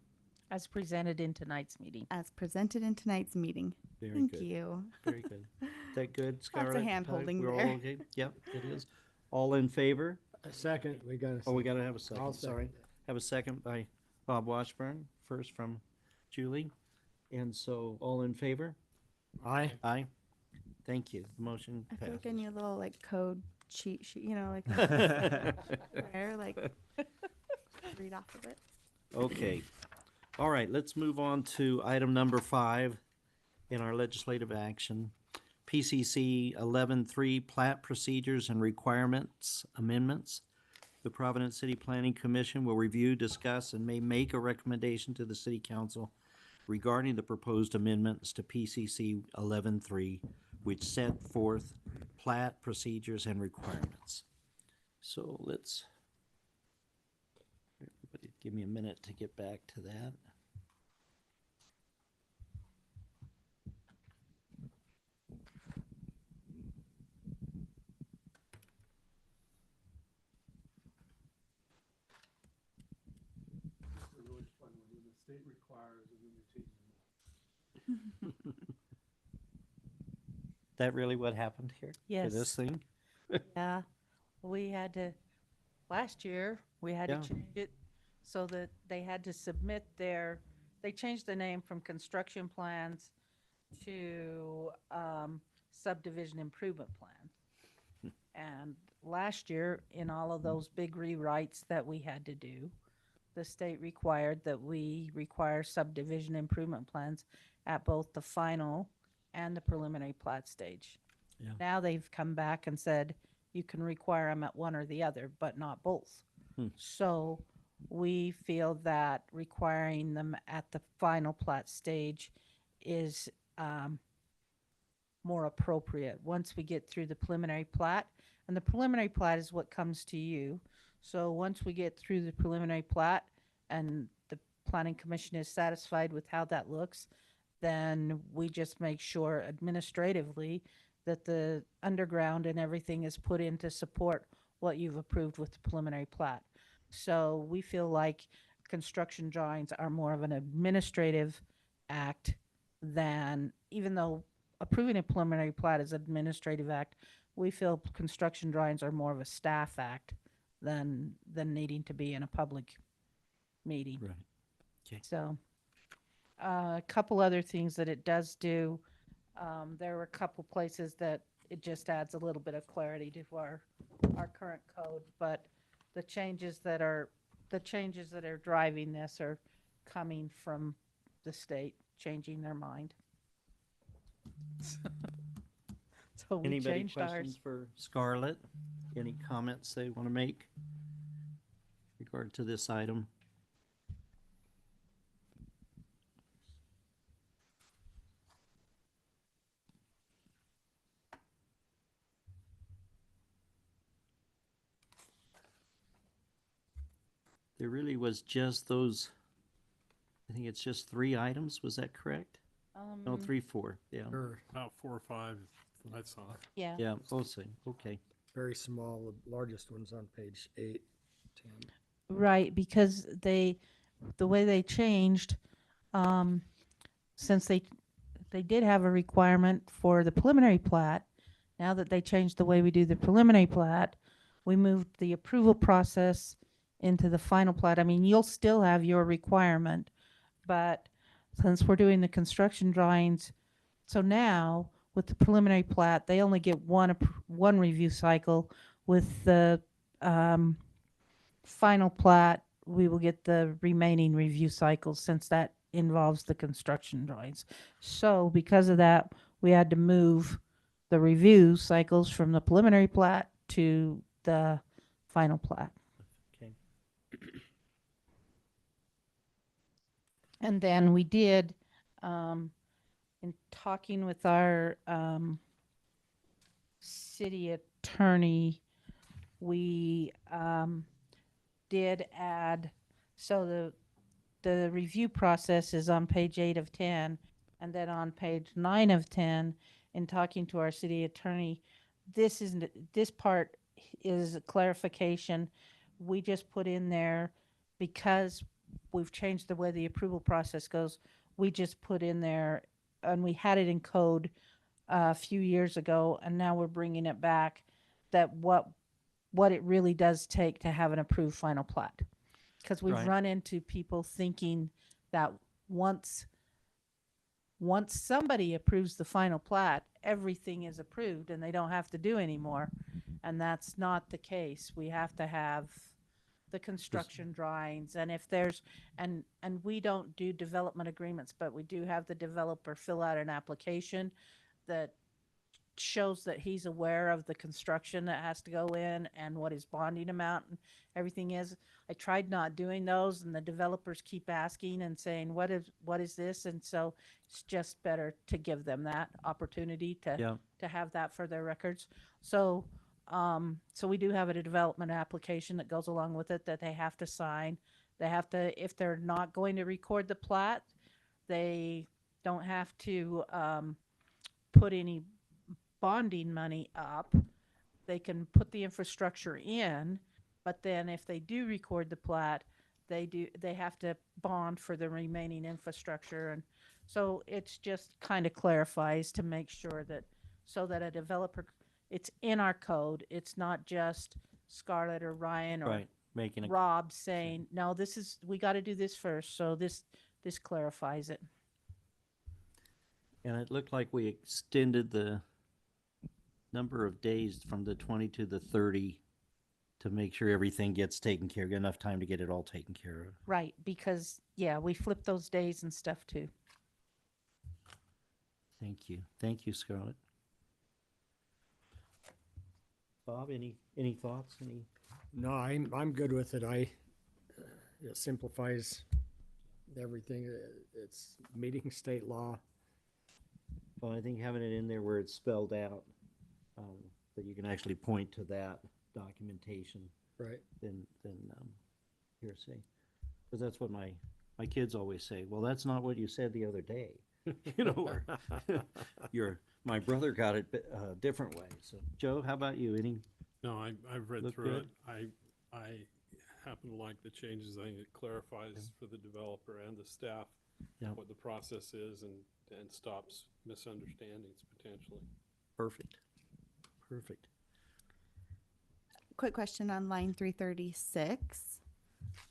As presented in tonight's meeting. as presented in tonight's meeting. Very Thank good. you. Very good. Is that good, Scarlett? hand-holding We're all there. okay? Yep, it is. All in favor? A second, we got Oh, we gotta have a I'll second, second sorry. it. Have a second by Bob Washburn, first from Julie. And so, all in favor? Aye. Aye. Thank you. The motion I feel like I passes. need a little like code cheat sheet, like where like read off of it. Okay. All right, let's move on to item number 5 in our legislative action. PCC 11-3 Plat Procedures and Requirements Amendments. The Providence City Planning Commission will review, discuss, and may make a recommendation to the City Council regarding the proposed amendments to PCC 11-3, which set forth plat procedures and requirements. So let's, everybody give me a minute to get back to that. state requires of the retaining. That really what happened here? For this Yes. thing? Yeah, we had to, last year, we had Yeah. to change it so that they had to submit they changed the name from construction plans to subdivision improvement plan. And last year, in all of those big rewrites that we had to do, the state required that we require subdivision improvement plans at both the final and the preliminary plat stage. Yeah. Now they've come back and said you can require them at one or the other, but not both. So we feel that requiring them at the final plat stage is more appropriate once we get through the preliminary plat. And the preliminary plat is what comes to you. So once we get through the preliminary plat and the planning commission is satisfied with how that looks, then we just make sure administratively that the underground and everything is put in to support what you've approved with the preliminary plat. So we feel like construction drawings are more of an administrative act than, even though approving a preliminary plat is an administrative act, we feel construction drawings are more of a staff act than needing to be in a public meeting. Right. Okay. So, a couple other things that it does do. There were a couple places that it just adds a little bit of clarity to our current code, but the changes that are driving this are coming from the state changing their mind. So we Anybody changed questions ours. for Scarlett? Any comments they want to make regard to this item? There really was just those, I think it's just 3 items, was that correct? No, 3, 4, yeah. Or About 4 or 5 that I saw. Yeah. Yeah, we'll see, okay. very small, the largest one's on page 8, 10. Right, because the way they changed, since they did have a requirement for the preliminary plat, now that they changed the way we do the preliminary plat, we moved the approval process into the final plat. I mean, you'll still have your requirement, but since we're doing the construction drawings, so now with the preliminary plat, they only get one review cycle. With the final plat, we will get the remaining review cycles since that involves the construction drawings. So because of that, we had to move the review cycles from the preliminary plat to the final plat. Okay. And then we did, in talking with our city attorney, we did add, so the review process is on page 8 of 10, and then on page 9 of 10, in talking to our city attorney, this part is a clarification. We just put in there, because we've changed the way the approval process goes, we just put in there, and we had it in code a few years ago, and now we're bringing it back, that what it really does take to have an approved final plat. Because we've Right. run into people thinking that once somebody approves the final plat, everything is approved and they don't have to do anymore. And that's not the case. We have to have the construction drawings, and if there's, and we don't do development agreements, but we do have the developer fill out an application that shows that he's aware of the construction that has to go in and what his bonding amount and everything is. I tried not doing those, and the developers keep asking and saying, what is this? And so it's just better to give them that opportunity Yeah. to have that for their records. So we do have a development application that goes along with it that they have to sign. They have to, if they're not going to record the plat, they don't have to put any bonding money up. They can put the infrastructure in, but then if they do record the plat, they have to bond for the remaining infrastructure. And so it's just kind of clarifies to make sure that, so that a developer, it's in our code. It's not just Scarlett or Ryan or Right, making a, Rob saying, no, this is, we got to do this first. So this clarifies it. and it looked like we extended the number of days from the 20 to the 30 to make sure everything gets taken care of, enough time to get it all taken care of. Right. Because, yeah, we flip those days and stuff too. Thank you. Thank you, Scarlett. Bob, any thoughts? Any? No, I'm good with it. It simplifies everything. It's meeting state law. Well, I think having it in there where it's spelled out, that you can actually point to that documentation, Right. than hearsay. Because that's what my kids always say. Well, that's not what you said the other day. You know, or my brother got it a different way. So, Joe, how about you? Any? No, I've read Look through good? it. I happen to like the changes. I think it clarifies for the developer and the staff Yeah. what the process is and stops misunderstandings potentially. Perfect. Perfect. Quick question on line 336.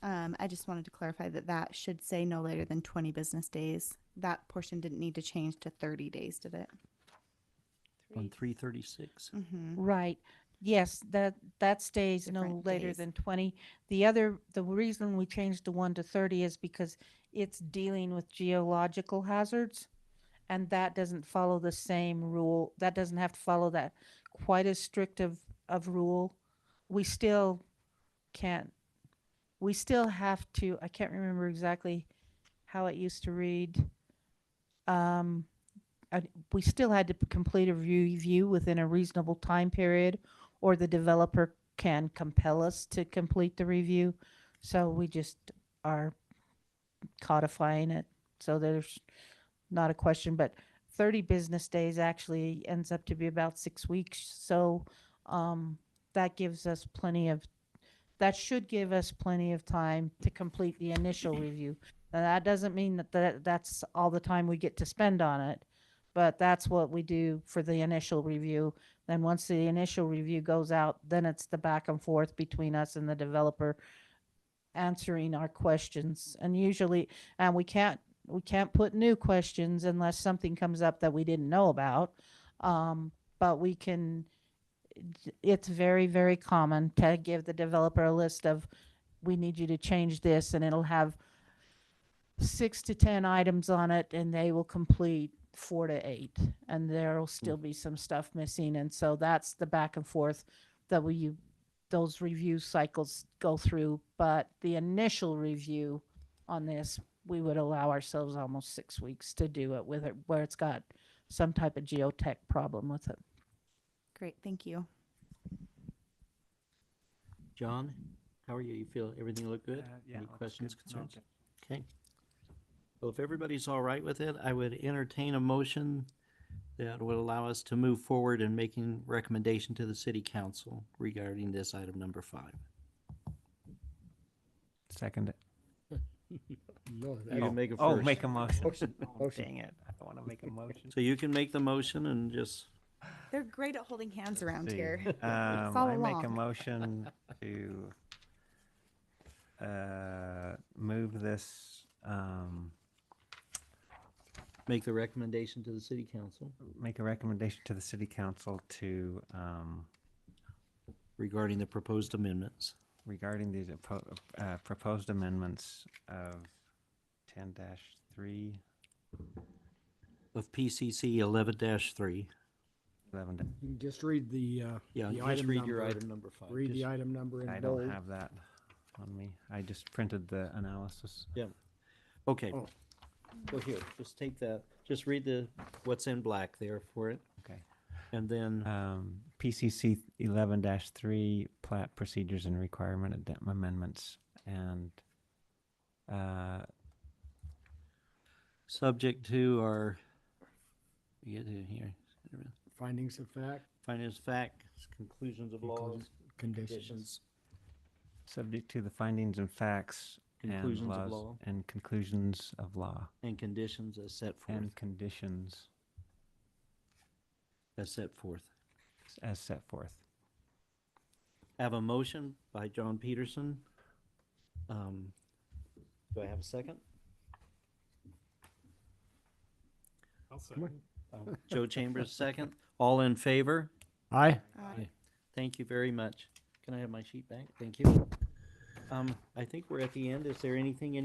I just wanted to clarify that should say no later than 20 business days. That portion didn't need to change to 30 days, did it? On 336. Mm-hmm. Right. Yes, that stays no Different later days. than 20. The reason we changed the 1 to 30 is because it's dealing with geological hazards, and that doesn't follow the same rule. That doesn't have to follow that quite as strict of rule. We still can't, we still have to, I can't remember exactly how it used to read. We still had to complete a review within a reasonable time period, or the developer can compel us to complete the review. So we just are codifying it. So there's not a question, but 30 business days actually ends up to be about 6 weeks. So that gives us that should give us plenty of time to complete the initial review. Now, that doesn't mean that's all the time we get to spend on it, but that's what we do for the initial review. Then once the initial review goes out, then it's the back and forth between us and the developer answering our questions. And usually, and we can't put new questions unless something comes up that we didn't know about. But we can, it's very, very common to give the developer a list of, we need you to change this, and it'll have 6 to 10 items on it, and they will complete 4 to 8, and there'll still be some stuff missing. And so that's the back and forth that those review cycles go through. But the initial review on this, we would allow ourselves almost 6 weeks to do it with it, where it's got some type of geotech problem with it. Great, thank you. John, how are you? You feel everything look good? Yeah, Any looks questions, good. No, concerns? Okay. Well, if everybody's all right with it, I would entertain a motion that would allow us to move forward in making recommendation to the city council regarding this item number 5. Second it. No, You can make it Oh, first. make a motion. Motion, Oh, motion. dang it. I don't want to make a motion. So you can make the motion and just, They're great at holding hands around See, here. I Follow make a along. motion to move this, make the recommendation to the city council make a recommendation to the city council to, regarding the proposed amendments. regarding these proposed amendments of 10-3, Of PCC 11-3. 11. You can just read the Yeah, the just item read your number. item number 5. Read the Just- item number in I bold. don't have that on me. I just printed the analysis. Okay. Oh. Well, here, just take that, just read what's in black there for it. Okay. And then, PCC 11-3, plat procedures and requirement amendments, and subject to our, we get it here, Findings of fact, findings, facts, conclusions of laws, conditions. conditions. subject to the findings and facts conclusions of law and conclusions of law and conditions as set forth. and conditions As set forth. as set forth. I have a motion by John Peterson. Do I have a second? I'll say. Joe Chambers, second. All in favor? Aye. Thank you very much. Can I have my sheet back? Thank you. I think we're at the end. Is there anything,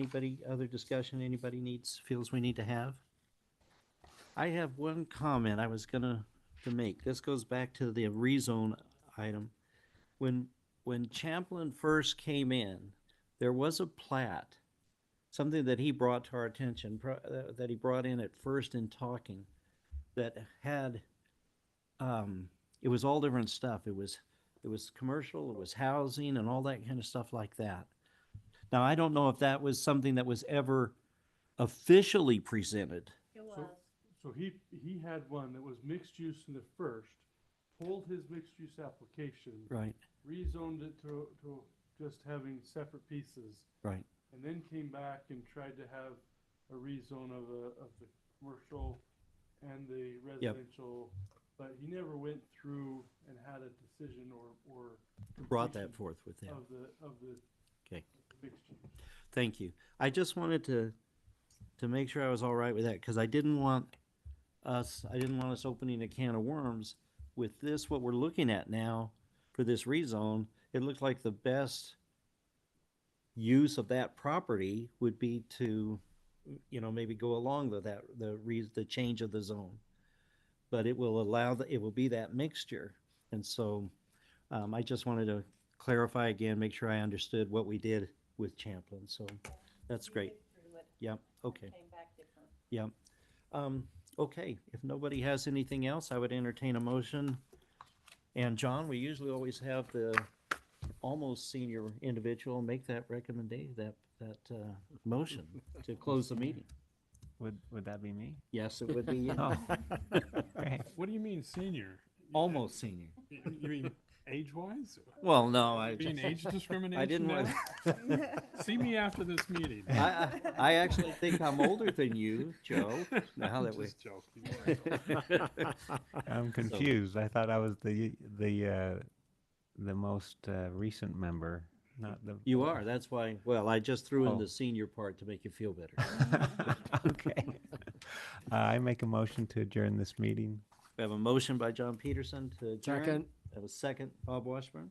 other discussion anybody feels we need to have? I have one comment I was gonna make. This goes back to the rezone item. When Champlin first came in, there was a plat, something that he brought to our attention, that he brought in at first in talking, that had, it was all different stuff. It was commercial, it was housing and all that kind of stuff like that. Now, I don't know if that was something that was ever officially presented. So he had one that was mixed use in the first, pulled his mixed use application, Right, rezoned it to just having separate pieces, right. and then came back and tried to have a rezone of the commercial and the residential, but he never went through and had a decision or Brought that completion forth with him. of the Okay. mixed use. Thank you. I just wanted to make sure I was all right with that, because I didn't want us opening a can of worms with this, what we're looking at now for this rezone. It looked like the best use of that property would be to, maybe go along with that, the change of the zone. But it will it will be that mixture. And so, I just wanted to clarify again, make sure I understood what we did with Champlin. So that's great. Yep, okay. Yep. Okay, if nobody has anything else, I would entertain a motion. And John, we usually always have the almost senior individual make that recommendation, that motion to close the meeting. Would that be me? Yes, it would be you. Oh, great. What do you mean senior? Almost senior. You mean age-wise? Well, no, I Being age discrimination I didn't want. now? See me after this meeting. I actually think I'm older than you, Joe. Now that we. Just joking. I'm confused. I thought I was the most recent member, not the. You are, that's why, well, I just threw in Oh. the senior part to make you feel better. Okay. I make a motion to adjourn this meeting. We have a motion by John Peterson to adjourn. Second. We have a second, Bob Washburn.